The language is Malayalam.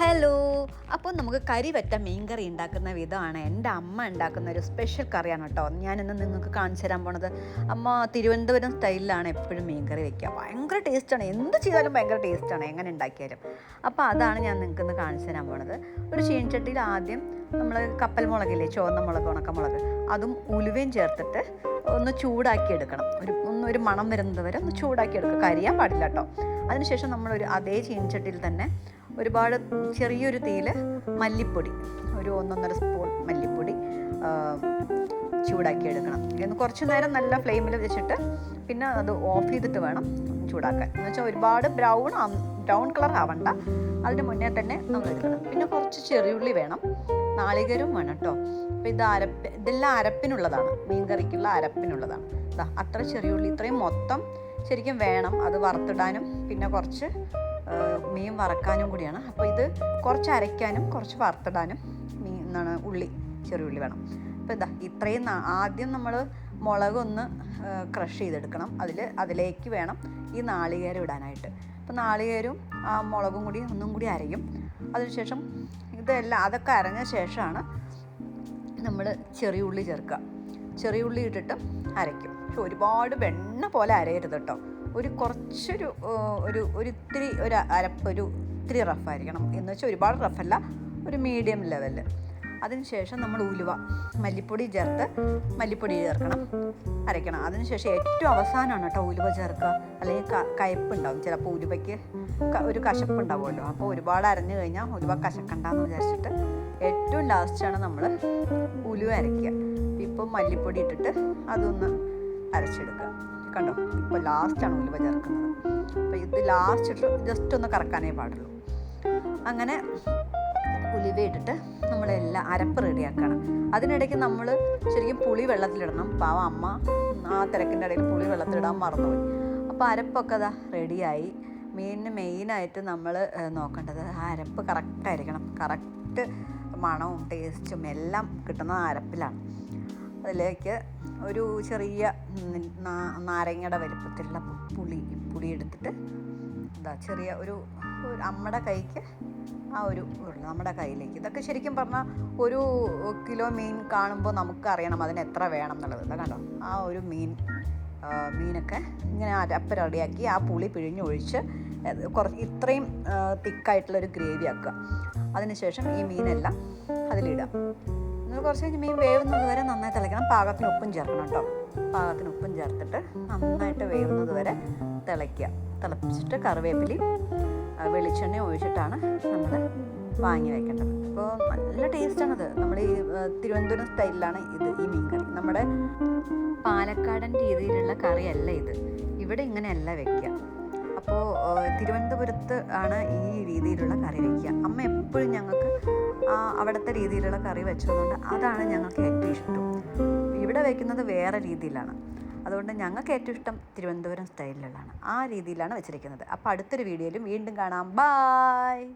ഹലോ. അപ്പോൾ നമുക്ക് കരി വറ്റ മീൻകറി ഉണ്ടാക്കുന്ന വിധമാണ് എൻ്റെ അമ്മ ഉണ്ടാക്കുന്ന ഒരു സ്പെഷ്യൽ കറിയാണ് കേട്ടോ. ഞാനിന്ന് നിങ്ങൾക്ക് കാണിച്ചു തരാൻ പോണത്. അമ്മ തിരുവനന്തപുരം സ്റ്റൈലിലാണ് എപ്പോഴും മീൻകറി വയ്ക്കുക. ഭയങ്കര ടേസ്റ്റാണ്, എന്ത് ചെയ്താലും ഭയങ്കര ടേസ്റ്റാണ് എങ്ങനെ ഉണ്ടാക്കിയാലും. അപ്പോൾ അതാണ് ഞാൻ നിങ്ങൾക്ക് ഇന്ന് കാണിച്ചു തരാൻ പോണത്. ഒരു ചീനച്ചട്ടിയിൽ ആദ്യം നമ്മൾ കപ്പൽ മുളകില്ലേ, ചുവന്ന മുളക്, ഉണക്കമുളക്, അതും ഉലുവയും ചേർത്തിട്ട് ഒന്ന് ചൂടാക്കി എടുക്കണം. ഒരു മണം വരുന്നത് വരെ ഒന്ന് ചൂടാക്കി എടുക്കുക, കരിയാൻ പാടില്ല കേട്ടോ. അതിനുശേഷം അതേ ചീനച്ചട്ടിയിൽ തന്നെ ഒരുപാട് ചെറിയൊരു തീയിൽ മല്ലിപ്പൊടി, ഒരു 1.5 സ്പൂൺ മല്ലിപ്പൊടി ചൂടാക്കി എടുക്കണം. കുറച്ച് നേരം നല്ല ഫ്ലെയിമിൽ വെച്ചിട്ട് പിന്നെ അത് ഓഫ് ചെയ്തിട്ട് വേണം ചൂടാക്കാൻ. എന്ന് വെച്ചാൽ ഒരുപാട് ബ്രൗൺ കളർ ആവണ്ട, അതിന് മുന്നേ തന്നെ നമ്മൾ എടുക്കണം. പിന്നെ കുറച്ച് ചെറിയുള്ളി വേണം, നാളികേരവും വേണം കേട്ടോ. അപ്പോൾ ഇതെല്ലാം അരപ്പിനുള്ളതാണ്, മീൻകറിക്കുള്ള അരപ്പിനുള്ളതാണ്. അത്ര ചെറിയുള്ളി ഇത്രയും മൊത്തം ശരിക്കും വേണം, അത് വറുത്തിടാനും പിന്നെ കുറച്ച് മീൻ വറക്കാനും കൂടിയാണ്. അപ്പോൾ ഇത് കുറച്ച് അരയ്ക്കാനും കുറച്ച് വറുത്തിടാനും ചെറിയുള്ളി വേണം. അപ്പോൾ ഇത്രയും ആദ്യം നമ്മൾ മുളകൊന്ന് ക്രഷ് ചെയ്തെടുക്കണം. അതിലേക്ക് വേണം ഈ നാളികേരം ഇടാനായിട്ട്. അപ്പോൾ നാളികേരവും ആ മുളകും കൂടി ഒന്നും കൂടി അരയും. അതിനുശേഷം അതൊക്കെ അരഞ്ഞ ശേഷമാണ് നമ്മൾ ചെറിയുള്ളി ചേർക്കുക. ചെറിയുള്ളി ഇട്ടിട്ട് അരയ്ക്കും. പക്ഷെ ഒരുപാട് വെണ്ണ പോലെ അരയരുത് കേട്ടോ. ഇത്തിരി റഫായിരിക്കണം. എന്ന് വെച്ചാൽ ഒരുപാട് റഫല്ല, ഒരു മീഡിയം ലെവലിൽ. അതിനുശേഷം നമ്മൾ മല്ലിപ്പൊടി ചേർക്കണം, അരയ്ക്കണം. അതിനുശേഷം ഏറ്റവും അവസാനമാണ് കേട്ടോ ഉലുവ ചേർക്കുക, അല്ലെങ്കിൽ കയ്പ്പുണ്ടാവും ചിലപ്പോൾ ഉലുവയ്ക്ക് ഒരു കശപ്പുണ്ടാവുമല്ലോ. അപ്പോൾ ഒരുപാട് അരഞ്ഞു കഴിഞ്ഞാൽ ഉലുവ കശക്കണ്ടെന്ന് വിചാരിച്ചിട്ട് ഏറ്റവും ലാസ്റ്റാണ് നമ്മൾ ഉലുവ അരയ്ക്കുക. ഇപ്പം മല്ലിപ്പൊടി ഇട്ടിട്ട് അതൊന്ന് അരച്ചെടുക്കുക. കണ്ടോ, ഇപ്പോൾ ലാസ്റ്റാണ് ഉലുവ ചേർക്കുന്നത്. അപ്പോൾ ഇത് ലാസ്റ്റ് ഇട്ട് ജസ്റ്റ് ഒന്ന് കറക്കാനേ പാടുള്ളൂ. അങ്ങനെ ഉലുവ ഇട്ടിട്ട് നമ്മളെല്ലാം അരപ്പ് റെഡിയാക്കണം. അതിനിടയ്ക്ക് നമ്മൾ ശരിക്കും പുളി വെള്ളത്തിലിടണം. പാവം അമ്മ ആ തിരക്കിൻ്റെ ഇടയിൽ പുളി വെള്ളത്തിലിടാൻ മറന്നുപോയി. അപ്പോൾ അരപ്പൊക്കെ റെഡിയായി. മീനിന് മെയിനായിട്ട് നമ്മൾ നോക്കേണ്ടത് ആ അരപ്പ് കറക്റ്റായിരിക്കണം. കറക്റ്റ് മണവും ടേസ്റ്റും എല്ലാം കിട്ടുന്ന അരപ്പിലാണ്. അതിലേക്ക് ഒരു ചെറിയ നാരങ്ങയുടെ വലിപ്പത്തിലുള്ള പുളി എടുത്തിട്ട് ചെറിയ ഒരു നമ്മുടെ കൈക്ക് നമ്മുടെ കയ്യിലേക്ക്. ഇതൊക്കെ ശരിക്കും പറഞ്ഞാൽ 1 കിലോ മീൻ കാണുമ്പോൾ നമുക്കറിയണം അതിന് എത്ര വേണം എന്നുള്ളത്. കണ്ടോ, ആ ഒരു മീനൊക്കെ ഇങ്ങനെ അരപ്പ് റെഡിയാക്കി ആ പുളി പിഴിഞ്ഞൊഴിച്ച് ഇത്രയും തിക്കായിട്ടുള്ളൊരു ഗ്രേവി ആക്കുക. അതിനുശേഷം ഈ മീനെല്ലാം അതിലിടാം. കുറച്ച് കഴിഞ്ഞ് മീൻ വേവുന്നത് വരെ നന്നായി തിളയ്ക്കണം. പാകത്തിന് ഉപ്പും ചേർക്കണം കേട്ടോ. പാകത്തിന് ഉപ്പും ചേർത്തിട്ട് നന്നായിട്ട് വേവുന്നത് വരെ തിളപ്പിച്ചിട്ട് കറിവേപ്പിലയും വെളിച്ചെണ്ണ ഒഴിച്ചിട്ടാണ് നമ്മൾ വാങ്ങി വയ്ക്കേണ്ടത്. അപ്പോൾ നല്ല ടേസ്റ്റാണത്. നമ്മൾ ഈ തിരുവനന്തപുരം സ്റ്റൈലിലാണ് ഈ മീൻ കറി. നമ്മുടെ പാലക്കാടൻ രീതിയിലുള്ള കറിയല്ല ഇത്. ഇവിടെ ഇങ്ങനെയല്ല വയ്ക്കുക. അപ്പോൾ തിരുവനന്തപുരത്ത് ആണ് ഈ രീതിയിലുള്ള കറി വയ്ക്കുക. അമ്മ എപ്പോഴും ഞങ്ങൾക്ക് അവിടുത്തെ രീതിയിലുള്ള കറി വെച്ചതുകൊണ്ട് അതാണ് ഞങ്ങൾക്ക് ഏറ്റവും ഇഷ്ടം. ഇവിടെ വയ്ക്കുന്നത് വേറെ രീതിയിലാണ്. അതുകൊണ്ട് ഞങ്ങൾക്ക് ഏറ്റവും ഇഷ്ടം തിരുവനന്തപുരം സ്റ്റൈലിലുള്ളതാണ്. ആ രീതിയിലാണ് വെച്ചിരിക്കുന്നത്. അപ്പോൾ അടുത്തൊരു വീഡിയോയിലും വീണ്ടും കാണാം. ബായ്.